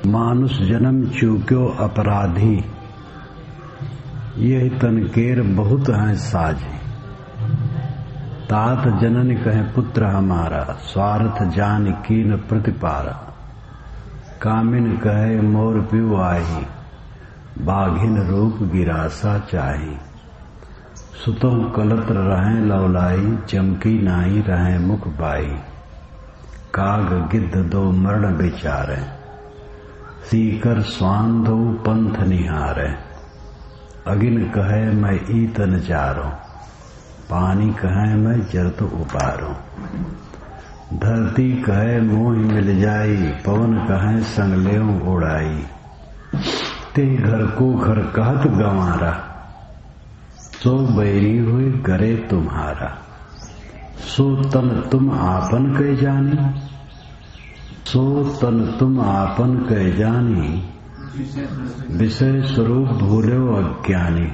मानुष जन्म चूक्यो अपराधी, यही तनकेर बहुत हैं साझी। तात जनन कहे पुत्र हमारा, स्वार्थ जान कीन प्रतिपारा। कामिन कहे मोर पिउ आही, बाघिन रूप गिरासा चाही। सुतों कलत्र रहें लौलाई, चमकी नाई रहें मुख बाई। काग गिद्ध दो मरण विचारे, सीकर स्वान दो पंथ निहारे। अगिन कहे मैं ईतन जारो, पानी कहे मैं जरत उबारो। धरती कहे मोहि मिल जाई, पवन कहे संग लेऊं उड़ाई। ते घर को घर कहत गंवारा, सो बैरी हुए करे तुम्हारा। सो तन तुम आपन कह जानी, सो तन तुम आपन कह जानी। विषय स्वरूप भूल्यो अज्ञानी।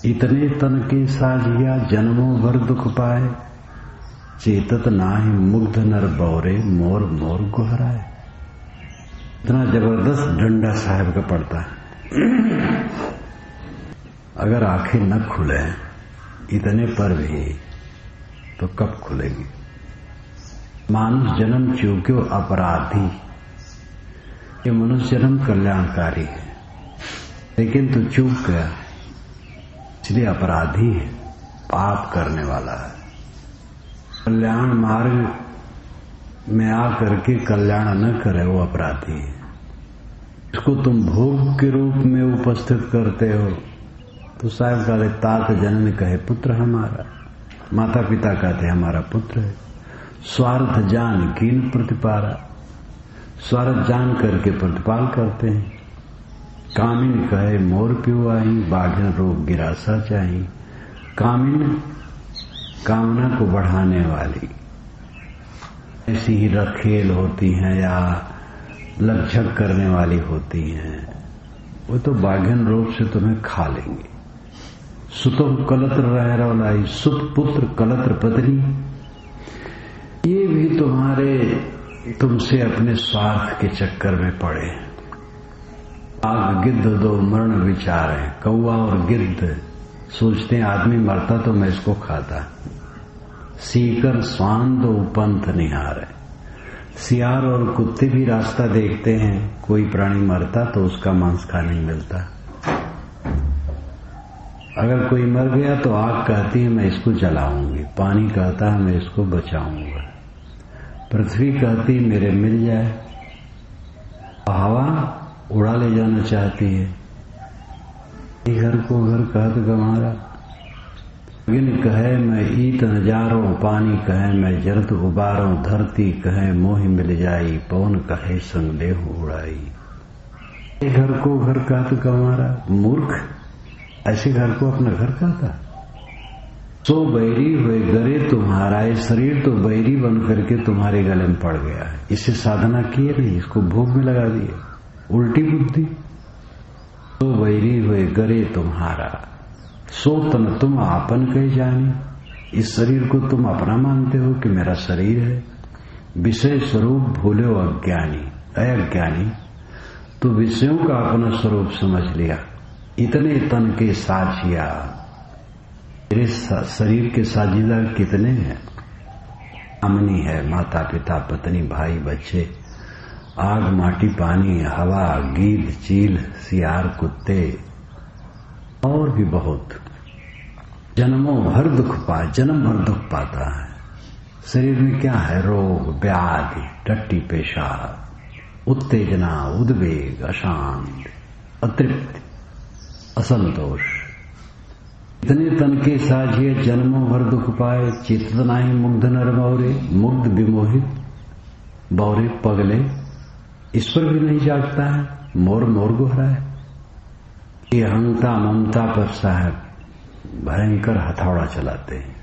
इतने तन के साझिया, जन्मों भर दुख पाए। चेतत नाहि मुग्ध नर बौरे, मोर मोर गुहराए। इतना जबरदस्त डंडा साहब का पड़ता है। अगर आंखें न खुले इतने पर भी तो कब खुलेगी। मानुष जन्म चूक्यो अपराधी, ये मनुष्य जन्म कल्याणकारी है, लेकिन तू चूक गया इसलिए अपराधी है, पाप करने वाला है। कल्याण मार्ग में आकर के कल्याण न करे वो अपराधी है। इसको तुम भोग के रूप में उपस्थित करते हो तो साहब कहते तात जनन कहे पुत्र हमारा, माता पिता कहते हमारा पुत्र है। स्वार्थ जान कीन प्रतिपारा, स्वार्थ जान करके प्रतिपाल करते हैं। कामिन कहे मोर पिउ आई, बाघिन रोग गिरासा चाही। कामिन कामना को बढ़ाने वाली ऐसी ही रखेल होती हैं या लक्षक करने वाली होती हैं, वो तो बाघिन रोग से तुम्हें खा लेंगे। सुतो कलत्र रह रौलाई, सुत पुत्र कलत्र पत्नी, ये भी तुमसे अपने स्वार्थ के चक्कर में पड़े। आग गिद्ध दो मरण विचार है। कौआ और गिद्ध सोचते हैं आदमी मरता तो मैं इसको खाता। सीकर स्वान दो पंथ निहार है। सियार और कुत्ते भी रास्ता देखते हैं, कोई प्राणी मरता तो उसका मांस खाने मिलता। अगर कोई मर गया तो आग कहती है मैं इसको जलाऊंगी, पानी कहता है मैं इसको बचाऊंगा, पृथ्वी कहती है मेरे मिल जाए, हवा उड़ा ले जाना चाहती है। घर को घर कहत गंवारा। अगिन कहे मैं ईत नजारो, पानी कहे मैं जरत उबारो। धरती कहे मोहि मिल जाई, पवन कहे संग लेहु उड़ाई। घर को घर कहत गंवारा। मूर्ख ऐसे घर को अपना घर कहता। सो बैरी हुए गरे तुम्हारा, ये शरीर तो बैरी बन करके तुम्हारे गले में पड़ गया है। इससे साधना किए नहीं, इसको भोग में लगा दिए, उल्टी बुद्धि। सो बैरी हुए गरे तुम्हारा, सो तन तुम आपन कह जानी। इस शरीर को तुम अपना मानते हो कि मेरा शरीर है। विषय स्वरूप भूल्यो अज्ञानी, अज्ञानी तो विषयों का अपना स्वरूप समझ लिया। इतने तन के साझिया, मेरे शरीर के साझीदार कितने हैं। अमनी है, माता पिता पत्नी भाई बच्चे, आग माटी पानी हवा, गीद चील सियार कुत्ते और भी बहुत। जन्मों भर दुख पाए, जन्म भर दुख पाता है। शरीर में क्या है, रोग व्याधि, टट्टी पेशाब, उत्तेजना, उद्वेग, अशांत, अतृप्ति, असंतोष। इतने तन के साझिए जन्मों भर दुख पाए। चित्त नाही मुग्ध नर बौरे, मुग्ध विमोहित बौरे पगले, इस पर भी नहीं जागता है, मोर मोर गुहराए। ये अहंता ममता पर साहब भयंकर हथौड़ा चलाते हैं।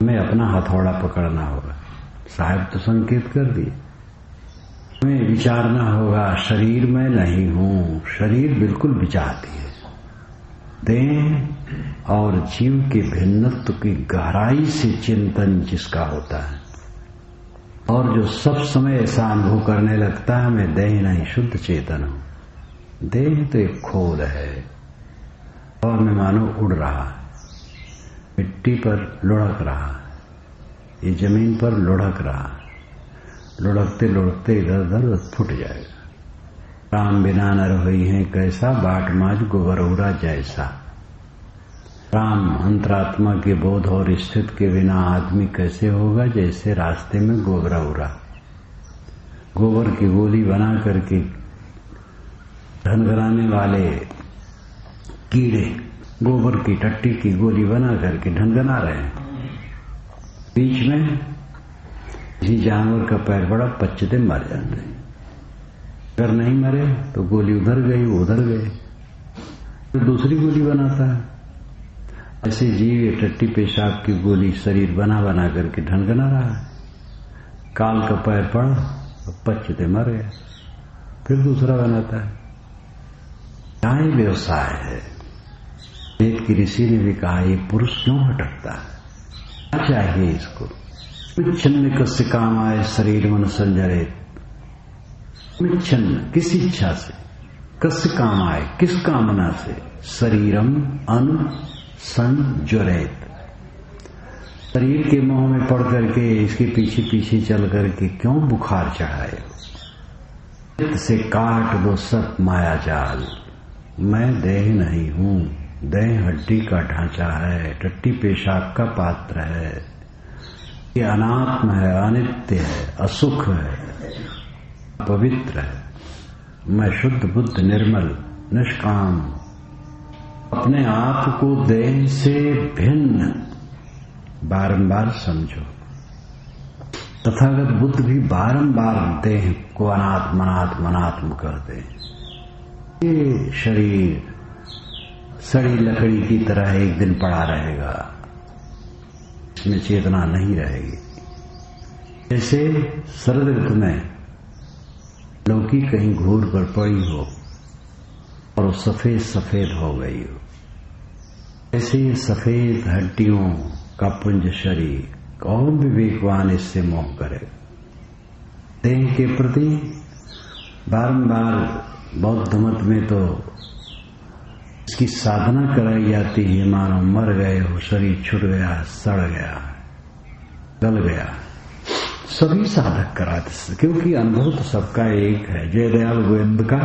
हमें अपना हथौड़ा पकड़ना होगा। साहब तो संकेत कर दिए। हमें विचारना होगा, शरीर में नहीं हूं। शरीर बिल्कुल विचारती है। देह और जीव के भिन्नत्व की गहराई से चिंतन जिसका होता है और जो सब समय ऐसा अनुभव करने लगता है मैं देह नहीं शुद्ध चेतन हूं। देह तो एक खोल है और मैं मानो उड़ रहा है, मिट्टी पर लुढ़क रहा है, ये जमीन पर लुढ़क रहा है, लुढ़कते लुढ़कते इधर उधर फूट जाएगा। राम बिना नर होई है कैसा, बाट माज गोबरौरा जैसा। राम अंतरात्मा के बोध और स्थित के बिना आदमी कैसे होगा, जैसे रास्ते में गोबरौरा। गोबर की गोली बना करके ढनघराने वाले कीड़े गोबर की टट्टी की गोली बना करके ढनघना रहे हैं। बीच में किसी जानवर का पैर पड़ा, पच्चते मर जाते हैं। अगर नहीं मरे तो गोली उधर गई, वो उधर गए, तो दूसरी गोली बनाता है। ऐसे जीव ये टट्टी पेशाब की गोली शरीर बना बना करके ढनघना रहा है। काल का पैर पड़ा, पच्चते मर गया, फिर दूसरा बनाता है। क्या ही व्यवसाय है। वेद की ऋषि ने भी कहा ये पुरुष क्यों भटकता है, क्या चाहिए इसको। छिन्न कस्य काम आए शरीर मन संजरे। छिन्न किस इच्छा से, कस्य काम आए किस कामना से, शरीरम अनु संजरेत। शरीर के मोह में पड़ करके इसके पीछे पीछे चल करके क्यों बुखार चढ़ाए। चित्त से काट दो सब माया जाल। मैं देह नहीं हूं, देह हड्डी का ढांचा है, टट्टी पेशाब का पात्र है। ये अनात्म है, अनित्य है, असुख है, पवित्र है। मैं शुद्ध बुद्ध निर्मल निष्काम अपने आप को देह से भिन्न बारंबार समझो। तथागत बुद्ध भी बारंबार देह को अनात्म अनात्म अनात्म कहते हैं। ये शरीर सड़ी लकड़ी की तरह एक दिन पड़ा रहेगा, इसमें चेतना नहीं रहेगी। जैसे शरद ऋतु में लौकी कहीं घूर पर पड़ी हो और सफेद सफेद हो गई हो, ऐसे सफेद हड्डियों का पुंज शरीर कौन विवेकवान इससे मोह करे। देह के प्रति बारंबार बौद्ध मत में तो इसकी साधना कराई जाती है, मानो मर गए हो, शरीर छूट गया, सड़ गया, गल गया। सभी साधक कराते, क्योंकि अनुभव तो सबका एक है। जयदयाल गोविंद का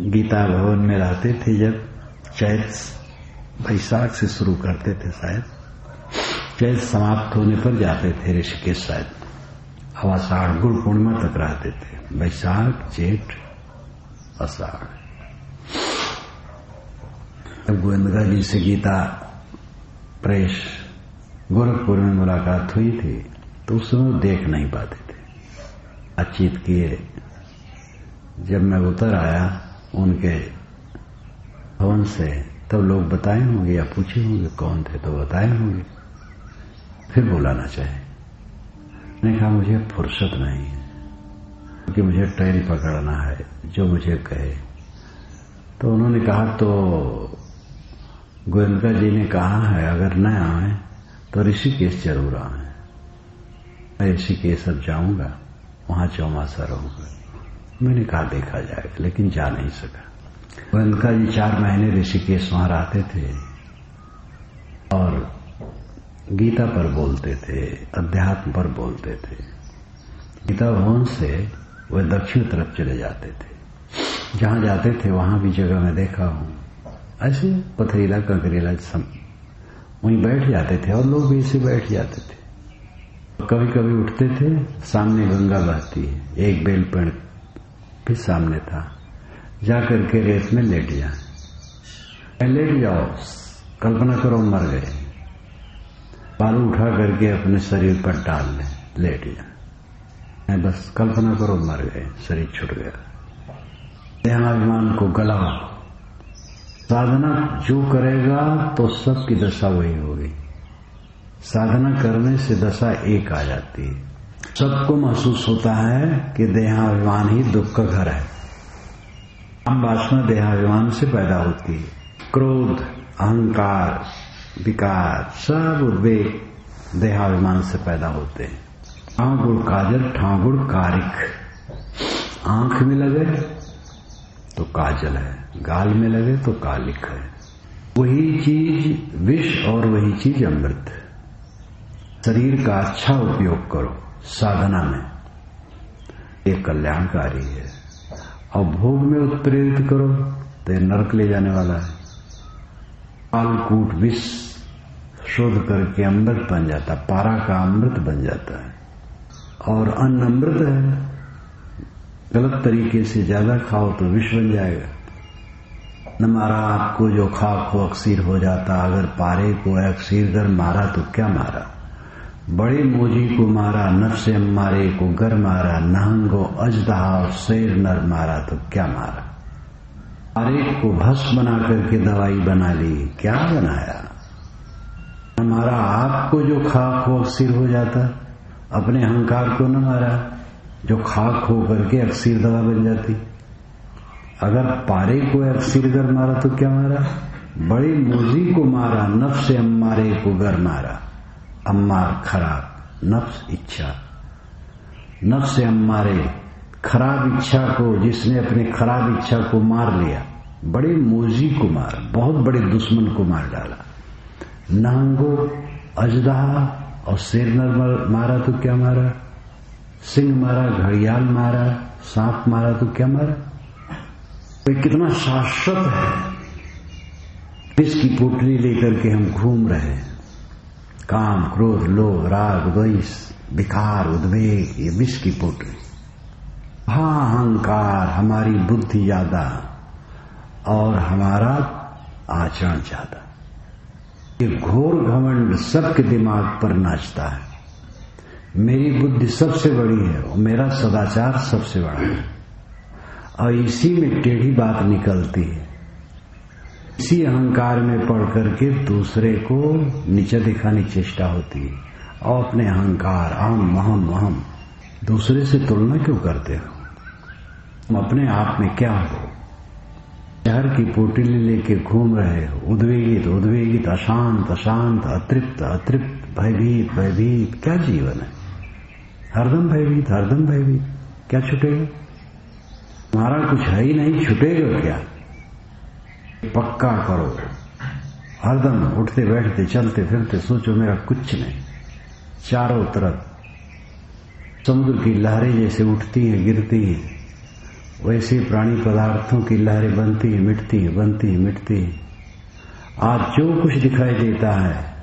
गीता भवन में रहते थे, जब चैत बैसाख से शुरू करते थे, शायद चैत समाप्त होने पर जाते थे ऋषिकेश, शायद अवासाढ़ गुरु पूर्णिमा तक रहते थे। बैसाख जेठ आषाढ़। जब गोविंदगा जी से गीता प्रेस गोरखपुर में मुलाकात हुई थी तो उस समय देख नहीं पाते थे, बातचीत किए। जब मैं उतर आया उनके भवन से तब लोग बताए होंगे या पूछे होंगे कौन थे, तो बताए होंगे, फिर बुलाना चाहे। मैंने कहा मुझे फुर्सत नहीं है, क्योंकि मुझे ट्रेन पकड़ना है, जो मुझे कहे। तो उन्होंने कहा, तो गोयनका जी ने कहा है अगर न आए तो ऋषिकेश जरूर आए। मैं ऋषिकेश अब जाऊंगा, वहां चौमासा रहूंगा। मैंने कहा देखा जाएगा, लेकिन जा नहीं सका। गोयनका जी 4 महीने ऋषिकेश वहां रहते थे और गीता पर बोलते थे, अध्यात्म पर बोलते थे। गीता भवन से वे दक्षिण तरफ चले जाते थे। जहां जाते थे वहां भी जगह मैं देखा हूं, ऐसे पथरीला कंकरीला वहीं बैठ जाते थे और लोग भी इसे बैठ जाते थे। कभी कभी उठते थे, सामने गंगा बहती है, एक बेल पेड़ भी सामने था, जाकर के रेत में लेट जाए। लेट जाओ, कल्पना करो मर गए, बालू उठा करके अपने शरीर पर डाल ले, लेट जाए। बस कल्पना करो मर गए, शरीर छूट गया। देहाभिमान को गलाओ। साधना जो करेगा तो सबकी दशा वही होगी। साधना करने से दशा एक आ जाती है। सबको महसूस होता है कि देहाभिमान ही दुख का घर है। हम वासना देहाभिमान से पैदा होती है। क्रोध, अहंकार, विकार, सब उद्वेग देहाभिमान से पैदा होते हैं। गुड़ काजल ठाकुर कारिक। आंख में लगे तो काजल है, गाल में लगे तो कालिक है। वही चीज विष और वही चीज अमृत। शरीर का अच्छा उपयोग करो साधना में, ये कल्याणकारी है। और भोग में उत्प्रेरित करो तो ये नरक ले जाने वाला है। कालकूट विष शोध करके अमृत बन जाता, पारा का अमृत बन जाता है। और अन्न अमृत है, गलत तरीके से ज्यादा खाओ तो विष बन जाएगा। न मारा आपको जो खाक हो अक्सीर हो जाता, अगर पारे को अक्सीर कर मारा तो क्या मारा। बड़े मोजी को मारा नफ्से अम्मारे को गर मारा, नहंगो अजदहा शेर नर मारा तो क्या मारा। पारे को भस्म बना करके दवाई बना ली, क्या बनाया। न मारा आपको जो खाक हो अक्सीर हो जाता, अपने अहंकार को न मारा जो खाक हो करके अक्सीर दवा बन जाती। अगर पारे को अक्सीर गर मारा तो क्या मारा। बड़े मोजी को मारा नफ्से अम्मारे को गर मारा। अम्मार खराब, नफ्स इच्छा, नफ्स से अम्मारे खराब इच्छा को, जिसने अपने खराब इच्छा को मार लिया, बड़े मोजी को मारा, बहुत बड़े दुश्मन को मार डाला। नहंगो अजदहा और शेर नर मारा तो क्या मारा। सिंह मारा, घड़ियाल मारा, सांप मारा तो क्या मारा। तो कितना शाश्वत है। इसकी पोटली लेकर के हम घूम रहे हैं। काम क्रोध लोभ राग द्वेष विकार उद्वेग, ये विष की पोटली। हाँ अहंकार, हमारी बुद्धि ज्यादा और हमारा आचरण ज्यादा। ये घोर घमंड सबके दिमाग पर नाचता है। मेरी बुद्धि सबसे बड़ी है और मेरा सदाचार सबसे बड़ा है, और इसी में टेढ़ी बात निकलती है। इसी अहंकार में पढ़ करके दूसरे को नीचे दिखाने की चेष्टा होती है, और अपने अहंकार अहम अहम अहम दूसरे से तुलना क्यों करते हो। तुम अपने आप में क्या हो। शहर की पोटली लेके घूम रहे हो, उद्वेगित उद्वेगित, अशांत अशांत, अतृप्त अतृप्त, भयभीत भयभीत। क्या जीवन है। हरदम भयभीत हरदम भयभीत, क्या छूटेगा। तुम्हारा कुछ है ही नहीं, छूटेगा क्या। पक्का करो, हरदम उठते बैठते चलते फिरते सोचो मेरा कुछ नहीं। चारों तरफ समुद्र की लहरें जैसे उठती हैं गिरती हैं, वैसे प्राणी पदार्थों की लहरें बनती हैं मिटती हैं, बनती हैं मिटती हैं। आज जो कुछ दिखाई देता है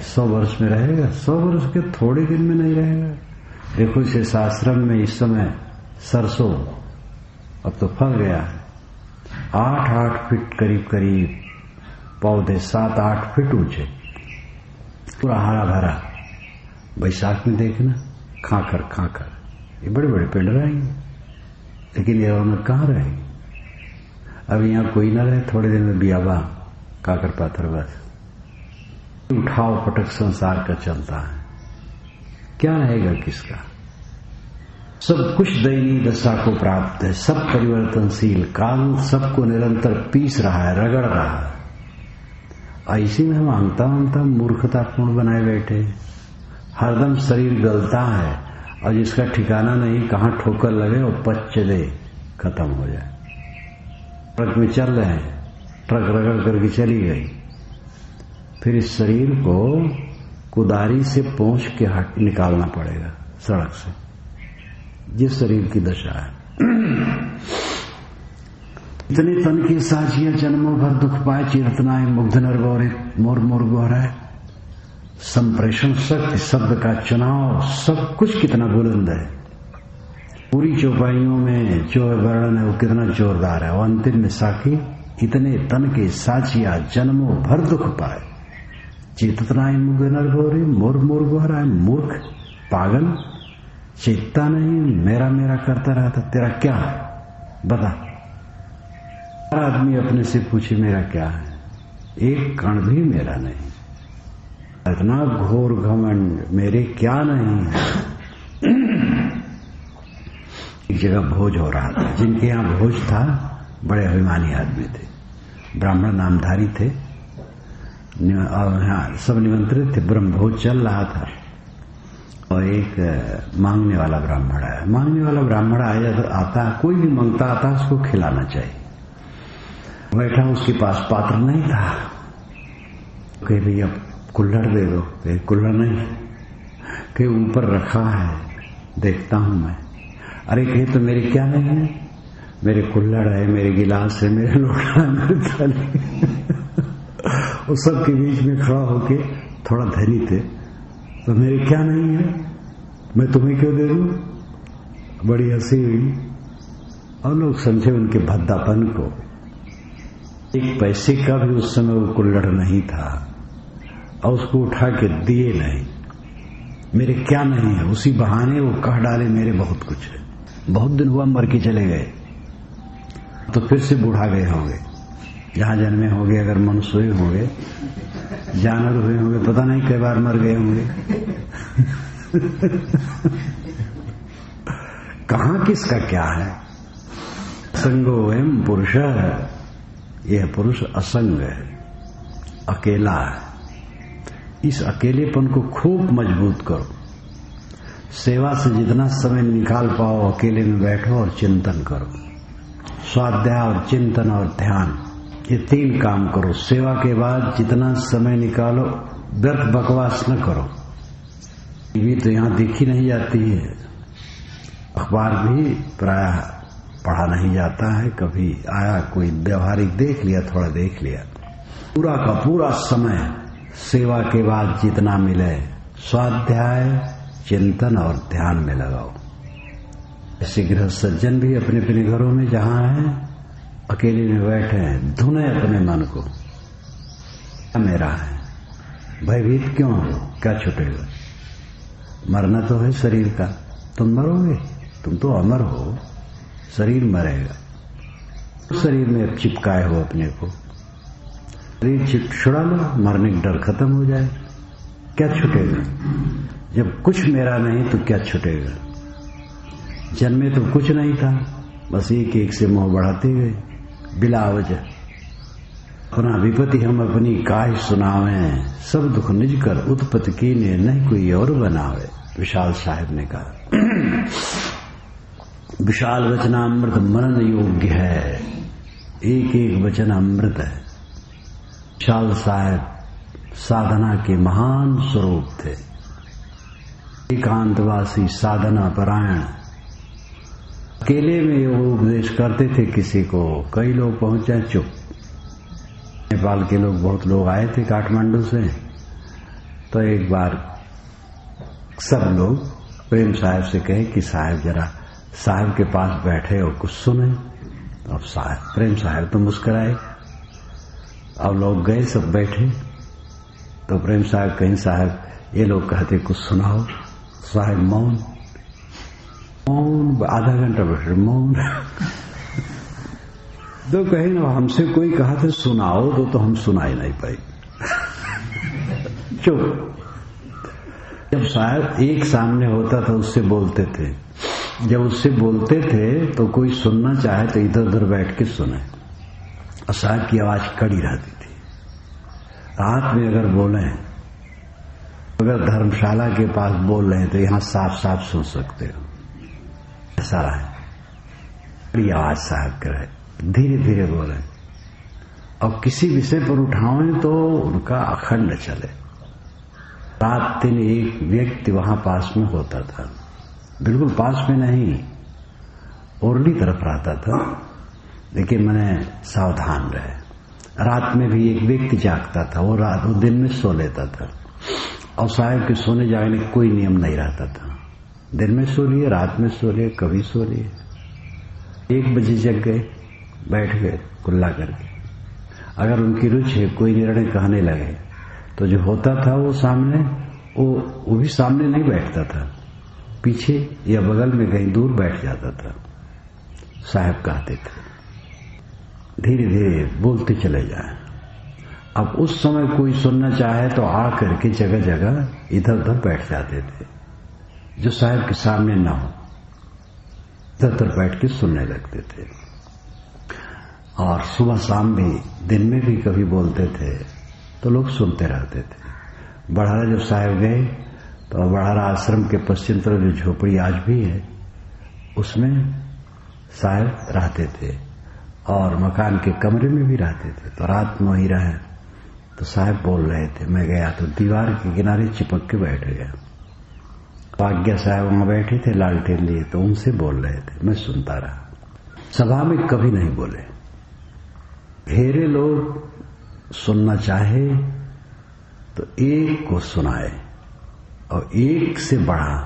100 वर्ष में रहेगा, 100 वर्ष के थोड़े दिन में नहीं रहेगा। देखो इसे शास्त्रम में इस समय सरसों अब तो फल गया है, 8-8 फीट करीब करीब पौधे, 7-8 फीट ऊंचे, पूरा हरा भरा। बैसाख में देखना खाकर खाकर ये बड़े बड़े पेड़ रहेंगे, लेकिन ये रौनक कहाँ रहेगी। अब यहाँ कोई ना रहे, थोड़े दिन में बियाबा काकर पाथर बस उठाओ पटक संसार का चलता है। क्या रहेगा किसका। सब कुछ दयनीय दशा को प्राप्त है, सब परिवर्तनशील, काल सबको निरंतर पीस रहा है, रगड़ रहा है। ऐसी में हम आंगता मूर्खतापूर्ण बनाए बैठे। हरदम शरीर गलता है और जिसका ठिकाना नहीं, कहाँ ठोकर लगे और पच दे, खत्म हो जाए। ट्रक में चल रहे हैं, ट्रक रगड़ करके चली गई, फिर इस शरीर को कुदारी से पोंछ के निकालना पड़ेगा सड़क से। जिस शरीर की दशा है। इतने तन की साजिया जन्मों भर दुख पाए, चिरतनाए मुग्ध नरगौरे मोर मोर गौराए। संप्रेषण शक्ति शब्द का चुनाव, सब कुछ कितना बुलंद है। पूरी चौपाइयों में जो वर्णन है वो कितना जोरदार है। और अंतिम में साखी इतने तन के साजिया जन्मों भर दुख पाए, चिरतनाए मुग्ध नरगौरे मोर मोर गौराए। मूर्ख पागल, चेतता नहीं, मेरा मेरा करता रहता। तेरा क्या है बता। हर आदमी अपने से पूछे मेरा क्या है, एक कण भी मेरा नहीं। इतना घोर घमंड, मेरे क्या नहीं है। एक जगह भोज हो रहा था, जिनके यहाँ भोज था बड़े अभिमानी आदमी थे, ब्राह्मण नामधारी थे, और यहाँ सब निमंत्रित थे। ब्रह्म भोज चल रहा था और एक मांगने वाला ब्राह्मण आया। मांगने वाला ब्राह्मण आता है, कोई भी मांगता आता है उसको खिलाना चाहिए। बैठा, उसके पास पात्र नहीं था। कहे भैया कुल्हड़ दे दो। कहे कुल्हड़ नहीं, कहे ऊपर रखा है, देखता हूं मैं। अरे कहे तो मेरे क्या नहीं है? मेरे कुल्हड़ है, मेरे गिलास है, मेरे लोटा है, मेरे थाली। वो सबके बीच में खड़ा होके, थोड़ा धनी थे, तो मेरे क्या नहीं है, मैं तुम्हें क्यों दे दूं? बड़ी हंसी हुई और लोग समझे उनके भद्दापन को। एक पैसे का भी उस समय वो कुल्हड़ नहीं था और उसको उठा के दिए नहीं। मेरे क्या नहीं है, उसी बहाने वो कह डाले मेरे बहुत कुछ है। बहुत दिन हुआ मर के चले गए, तो फिर से बुढ़ा गए होंगे, जहां जन्मे होंगे, अगर मनुष्य हुए होंगे, जानवर हुए होंगे, पता नहीं कई बार मर गए होंगे। कहां किसका क्या है? संगो एवं पुरुष, यह पुरुष असंग है, अकेला है। इस अकेलेपन को खूब मजबूत करो। सेवा से जितना समय निकाल पाओ अकेले में बैठो और चिंतन करो। स्वाध्याय और चिंतन और ध्यान, ये 3 काम करो। सेवा के बाद जितना समय निकालो, व्यर्थ बकवास न करो। टीवी तो यहां देखी नहीं जाती है, अखबार भी प्रायः पढ़ा नहीं जाता है। कभी आया कोई व्यवहारिक देख लिया, थोड़ा देख लिया। पूरा का पूरा समय सेवा के बाद जितना मिले स्वाध्याय, चिंतन और ध्यान में लगाओ। ऐसे गृह सज्जन भी अपने अपने घरों में जहां हैं, अकेले में बैठे हैं, धुने अपने मन को, मेरा है, भयभीत क्यों हो, क्या छूटेगा? मरना तो है शरीर का, तुम मरोगे, तुम तो अमर हो, शरीर मरेगा। शरीर में चिपकाए हो अपने को, शरीर छुड़ा लो, मरने का डर खत्म हो जाए, क्या छूटेगा? जब कुछ मेरा नहीं तो क्या छूटेगा? जन्मे तो कुछ नहीं था, बस एक एक से मोह बढ़ाते गए बिला वजह। अपना विपत्ति हम अपनी काहे सुनावें, सब दुख निज कर उत्पत्ति कीने, नहीं कोई और बनावे। विशाल साहब ने कहा। विशाल वचनामृत मनन योग्य है, एक एक वचन अमृत है। विशाल साहब साधना के महान स्वरूप थे, एकांतवासी, साधना परायण। अकेले में योग उपदेश करते थे किसी को, कई लोग पहुंच जाए चुप। नेपाल के लोग, बहुत लोग आए थे काठमांडू से, तो एक बार सब लोग प्रेम साहब से कहे कि साहब जरा साहब के पास बैठे और कुछ सुने। अब साहब, प्रेम साहब तो मुस्कुराए। अब लोग गए, सब बैठे, तो प्रेम साहब कहीं साहब, ये लोग कहते कुछ सुनाओ। साहब मौन मौन, आधा घंटा बैठे मौन। तो कहे ना, हमसे कोई कहा था सुनाओ तो हम सुनाई नहीं पाई। चुप। जब साहब एक सामने होता था उससे बोलते थे, जब उससे बोलते थे तो कोई सुनना चाहे तो इधर उधर बैठ के सुने, और साहब की आवाज कड़ी रहती थी। रात में अगर बोले, अगर धर्मशाला के पास बोल रहे हैं तो यहां साफ साफ सुन सकते हो, ऐसा रहा। बड़ी आवाज साहब करे, धीरे धीरे बोले, और किसी विषय पर उठाएं तो उनका अखंड चले। रात दिन एक व्यक्ति वहां पास में होता था, बिल्कुल पास में नहीं, ओरली तरफ रहता था, लेकिन मैंने सावधान रहे। रात में भी एक व्यक्ति जागता था, वो दिन में सो लेता था, और साहब के सोने जागने का कोई नियम नहीं रहता था। दिन में सो लिए, रात में सो लिए, कभी सो लिए। 1 बजे जग गए, बैठ गए कुल्ला करके। अगर उनकी रुचि है, कोई निर्णय कहने लगे तो जो होता था वो सामने, वो भी सामने नहीं बैठता था, पीछे या बगल में कहीं दूर बैठ जाता था। साहब कहते थे धीरे धीरे बोलते चले जाएं। अब उस समय कोई सुनना चाहे तो आ करके जगह जगह इधर उधर बैठ जाते थे, जो साहब के सामने ना हो, इधर उधर बैठ के सुनने लगते थे। और सुबह शाम भी, दिन में भी कभी बोलते थे तो लोग सुनते रहते थे। बढ़ारा जब साहब गए तो बड़ारा आश्रम के पश्चिम तरफ जो झोपड़ी आज भी है उसमें साहब रहते थे और मकान के कमरे में भी रहते थे। तो रात में वहीं रहे तो साहब बोल रहे थे, मैं गया तो दीवार के किनारे चिपक के बैठ गया। आज्ञा साहब वहां बैठे थे लालटेन लिए, तो उनसे बोल रहे थे, मैं सुनता रहा। सभा में कभी नहीं बोले। घेरे लोग सुनना चाहे तो एक को सुनाए और एक से बढ़ा।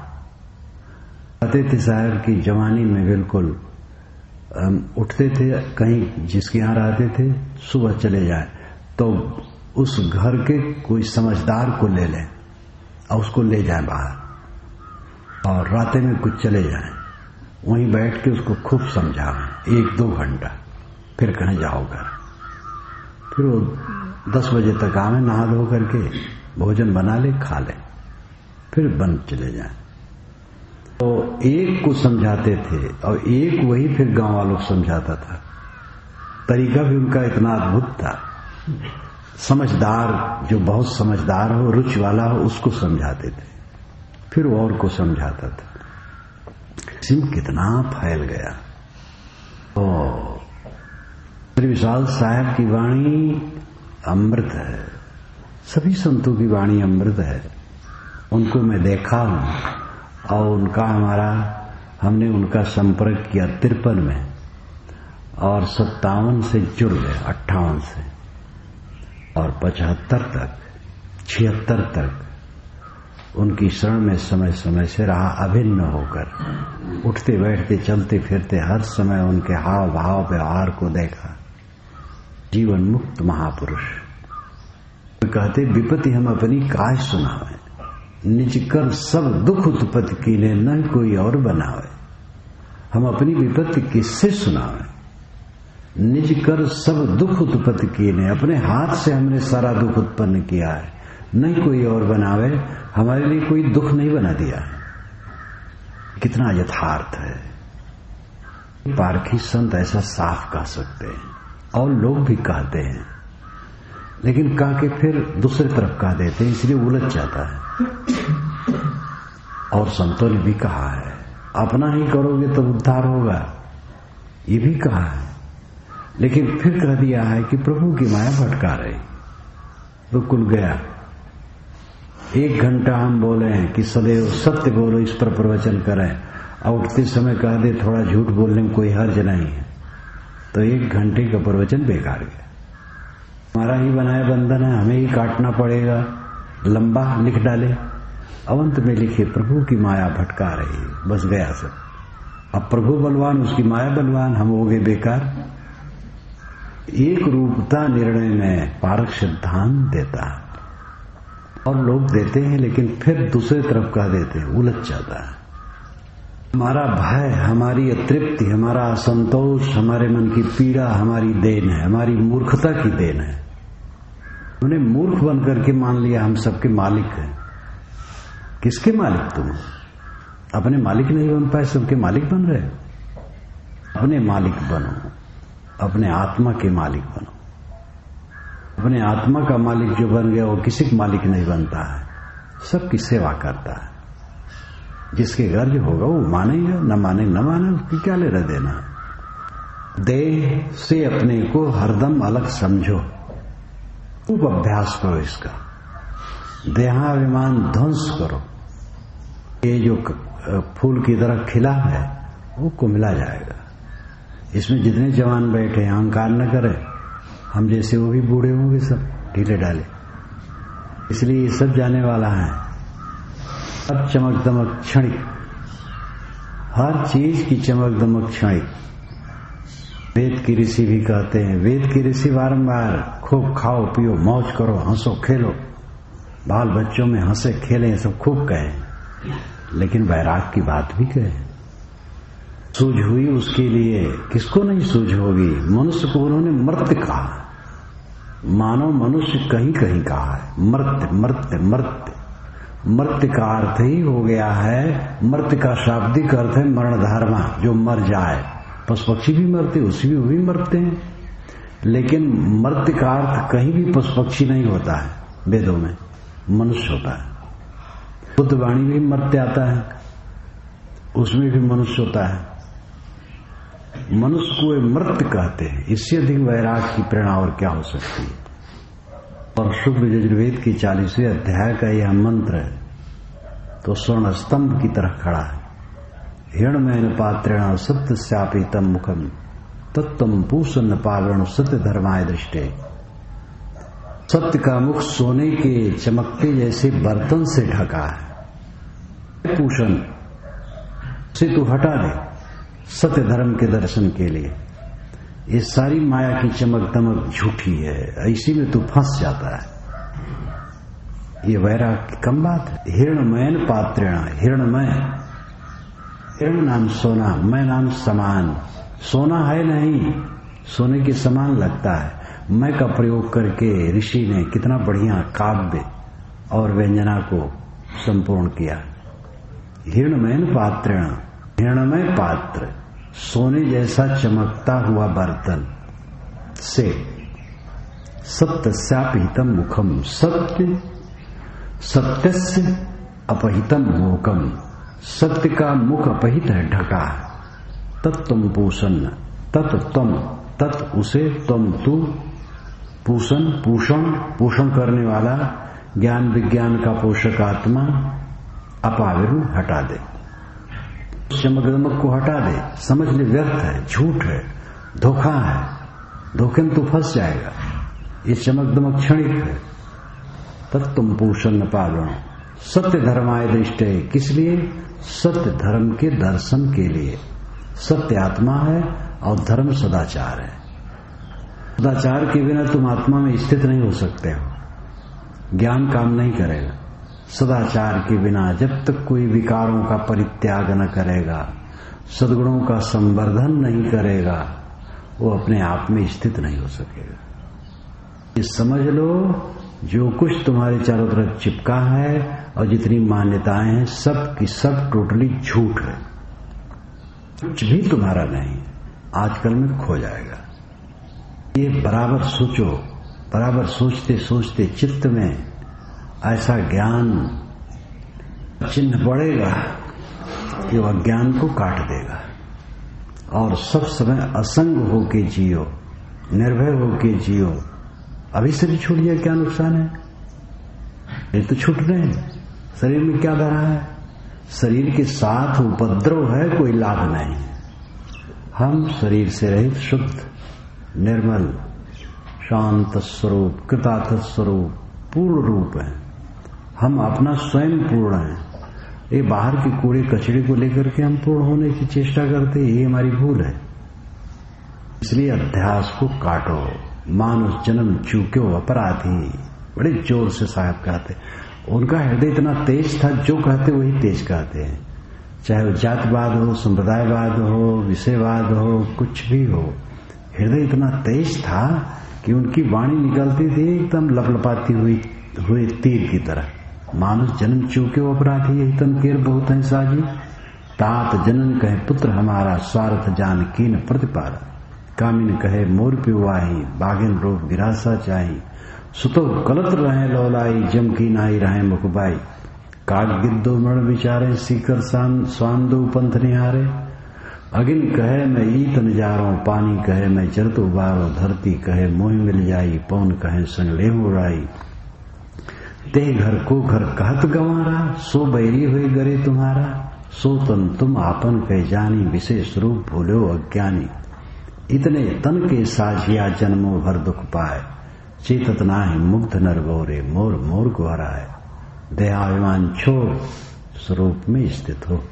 कहते थे साहब की जवानी में बिल्कुल उठते थे, कहीं जिसके यहाँ रहते थे सुबह चले जाए तो उस घर के कोई समझदार को ले लें और उसको ले जाए बाहर, और रातें में कुछ चले जाएं, वहीं बैठ के उसको खूब समझाएं 1-2 घंटा, फिर कहीं जाओ घर। फिर वो 10 बजे तक आवे, नहा धो करके भोजन बना ले, खा ले, फिर बंद चले जाएं। तो एक को समझाते थे और एक वही फिर गांव वालों को समझाता था। तरीका भी उनका इतना अद्भुत था। समझदार, जो बहुत समझदार हो, रुचि वाला हो, उसको समझाते थे, फिर और को समझाता था। सिम कितना फैल गया। तो श्री विशाल साहब की वाणी अमृत है, सभी संतों की वाणी अमृत है। उनको मैं देखा हूं और हमने उनका संपर्क किया 53 में और 57 से जुड़ गए, 58 से और 75 तक 76 तक उनकी शरण में समय समय से रहा, अभिन्न होकर उठते बैठते चलते फिरते हर समय उनके हाव भाव व्यवहार को देखा। जीवन मुक्त महापुरुष। कहते विपत्ति हम अपनी काज सुनावे, निज कर सब दुख उत्पत्ति कीने न कोई और बनावे। हम अपनी विपत्ति किससे सुनावे? निज कर सब दुख उत्पत्ति कीने, अपने हाथ से हमने सारा दुख उत्पन्न किया है, नहीं कोई और बनावे। हमारे लिए कोई दुख नहीं बना दिया है। कितना यथार्थ है। पारखी संत ऐसा साफ कह सकते हैं और लोग भी कहते हैं, लेकिन कह के फिर दूसरी तरफ कह देते हैं, इसलिए उलझ जाता है। और संतों ने भी कहा है, अपना ही करोगे तो उद्धार होगा, ये भी कहा है। लेकिन फिर कह दिया है कि प्रभु की माया भटका रही, तो कुल गया। 1 घंटा हम बोले हैं कि सदैव सत्य बोलो, इस पर प्रवचन करें, और उठते समय कह दे थोड़ा झूठ बोलने में कोई हर्ज नहीं है, तो 1 घंटे का प्रवचन बेकार गया। हमारा ही बनाया बंधन है, हमें ही काटना पड़ेगा। लंबा लिख डाले, अवंत में लिखे प्रभु की माया भटका रही, बस गया सब। अब प्रभु बलवान, उसकी माया बलवान, हम हो गए बेकार। एक रूपता निर्णय में पारक सिद्धांत देता है और लोग देते हैं, लेकिन फिर दूसरी तरफ कह देते हैं, उलझ जाता है। हमारा भय, हमारी अतृप्ति, हमारा असंतोष, हमारे मन की पीड़ा हमारी देन है, हमारी मूर्खता की देन है। हमने मूर्ख बन करके मान लिया हम सबके मालिक हैं। किसके मालिक तुम? अपने मालिक नहीं बन पाए, सबके मालिक बन रहे। अपने मालिक बनो, अपने आत्मा के मालिक बनो। अपने आत्मा का मालिक जो बन गया वो किसी का मालिक नहीं बनता है, सबकी सेवा करता है। जिसके घर जो होगा वो मानेगा, न माने उसकी क्या लेना देना। देह से अपने को हरदम अलग समझो, खूब अभ्यास करो इसका। देहाभिमान ध्वंस करो। ये जो फूल की तरह खिला है वो कुमिला जाएगा। इसमें जितने जवान बैठे हैं अहंकार न करें, हम जैसे वो भी बूढ़े होंगे, सब ढीले डाले। इसलिए ये सब जाने वाला है। अब चमक दमक क्षणिक, हर चीज की चमक दमक क्षणिक। वेद की ऋषि भी कहते हैं, वेद की ऋषि बारंबार खूब खाओ पियो मौज करो, हंसो खेलो, बाल बच्चों में हंसे खेलें, सब खूब कहे, लेकिन वैराग की बात भी कहे। सूझ हुई उसके लिए, किसको नहीं सूझ होगी। मनुष्य को उन्होंने मर्त्य कहा, मानव मनुष्य कहीं कहीं कहा है। मर्त्य मर्त्य मर्त्य, मर्त्य का अर्थ ही हो गया है, मर्त्य का शाब्दिक अर्थ है मरण धारमा, जो मर जाए। पशु पक्षी भी मरते, उसी भी मरते हैं, लेकिन मर्त्य का अर्थ कहीं भी पशु पक्षी नहीं होता है, वेदों में मनुष्य होता है। बुद्ध वाणी भी मर्त्य आता है, उसमें भी मनुष्य होता है। मनुष्य को वे मर्त्य कहते हैं। इससे अधिक वैराग की प्रेरणा और क्या हो सकती है। और शुक्ल यजुर्वेद की 40वें अध्याय का यह मंत्र है तो स्वर्ण स्तंभ की तरह खड़ा है। हिरण्मयेन पात्रेण सत्य स्यापितम मुखम तत्तम पूषण पावरण सत्य धर्माय दृष्टे। सत्य का मुख सोने के चमकते जैसे बर्तन से ढका है। पूषण से तू हटा दे सत्य धर्म के दर्शन के लिए। ये सारी माया की चमक दमक झूठी है, इसी में तू फंस जाता है। ये वैराग की कम बात है। हिरण्मयेन पात्रेण, हिरण्मय, हिरण नाम सोना, मैं नाम समान। सोना है नहीं, सोने के समान लगता है। मैं का प्रयोग करके ऋषि ने कितना बढ़िया काव्य और व्यंजना को संपूर्ण किया। हिरण्मयेन पात्रेण, हिरण्मय पात्र, सोने जैसा चमकता हुआ बर्तन से सत्य स्यापितम मुखम, सत्य सत्यस्य अपहितम मुखम, सत्य का मुख अपहित है, ढका है। तत्तम पूषण, तत्तम, तत् उसे, तम तू, पूषण पूषण, पोषण करने वाला, ज्ञान विज्ञान का पोषक आत्मा, अपाविरु हटा दे, चमक दमक को हटा दे। समझ ले व्यर्थ है, झूठ है, धोखा है, धोखे में तू फंस जाएगा। ये चमक दमक क्षणिक है। तत्तम पूषण पावरण सत्य धर्माय दृष्टे, किस लिए? सत्य धर्म के दर्शन के लिए। सत्य आत्मा है और धर्म सदाचार है। सदाचार के बिना तुम आत्मा में स्थित नहीं हो सकते हो। ज्ञान काम नहीं करेगा। सदाचार के बिना जब तक कोई विकारों का परित्याग न करेगा, सद्गुणों का संवर्धन नहीं करेगा, वो अपने आप में स्थित नहीं हो सकेगा। ये समझ लो, जो कुछ तुम्हारे चारों तरफ चिपका है और जितनी मान्यताएं हैं, सब की सब टोटली झूठ है। कुछ भी तुम्हारा नहीं, आजकल में खो जाएगा। ये बराबर सोचो, बराबर सोचते सोचते चित्त में ऐसा ज्ञान चिन्ह पड़ेगा कि वह ज्ञान को काट देगा। और सब समय असंग होके जियो, निर्भय होके जियो। अभी से भी छूट जाए क्या नुकसान है? ये तो छूट रहे। शरीर में क्या धरा है? शरीर के साथ उपद्रव है, कोई लाभ नहीं। हम शरीर से रहित शुद्ध निर्मल शांत स्वरूप कृतार्थ स्वरूप पूर्ण रूप है। हम अपना स्वयं पूर्ण है। ये बाहर के कूड़े कचड़े को लेकर के हम पूर्ण होने की चेष्टा करते हैं, ये हमारी भूल है। इसलिए अध्यास को काटो। मानुष जन्म चूक्यो अपराधी, बड़े जोर से साहब कहते। उनका हृदय इतना तेज था, जो कहते वही तेज कहते हैं। चाहे वो जातवाद हो, संप्रदायवाद हो, विषयवाद हो, कुछ भी हो, हृदय इतना तेज था कि उनकी वाणी निकलती थी एकदम लपलपाती हुई तीर की तरह। मानुष जन्म चूक्यो अपराधी, यही तन केर बहुत है साजी। तात जनन कहे पुत्र हमारा, स्वार्थ जान कीन प्रतिपारा। कामिन कहे मोर पिवाही, बागिन रूप गिरासा चाही। सुतो गलत रहे लौलाई, जम की नाई रहे मुखबाई। काग गिद्दो मण विचारे, सीकर स्वांदो पंथ निहारे। अगिन कहे मैं ईत नजारो, पानी कहे मैं चरत उबारो। धरती कहे मोह मिल जाई, पवन कहे संग ले उड़ाई। ते घर को घर कहत गंवारा, सो बैरी हुए गरे तुम्हारा। सो तन तुम आपन कह जानी, विशेष रूप भूलो अज्ञानी। इतने तन के साझिया जन्मों भर दुख पाए। चेतत नाहि मुग्ध नर गोरे, मोर मोर को हराए। दयाभिमान छोड़ स्वरूप में स्थित हो।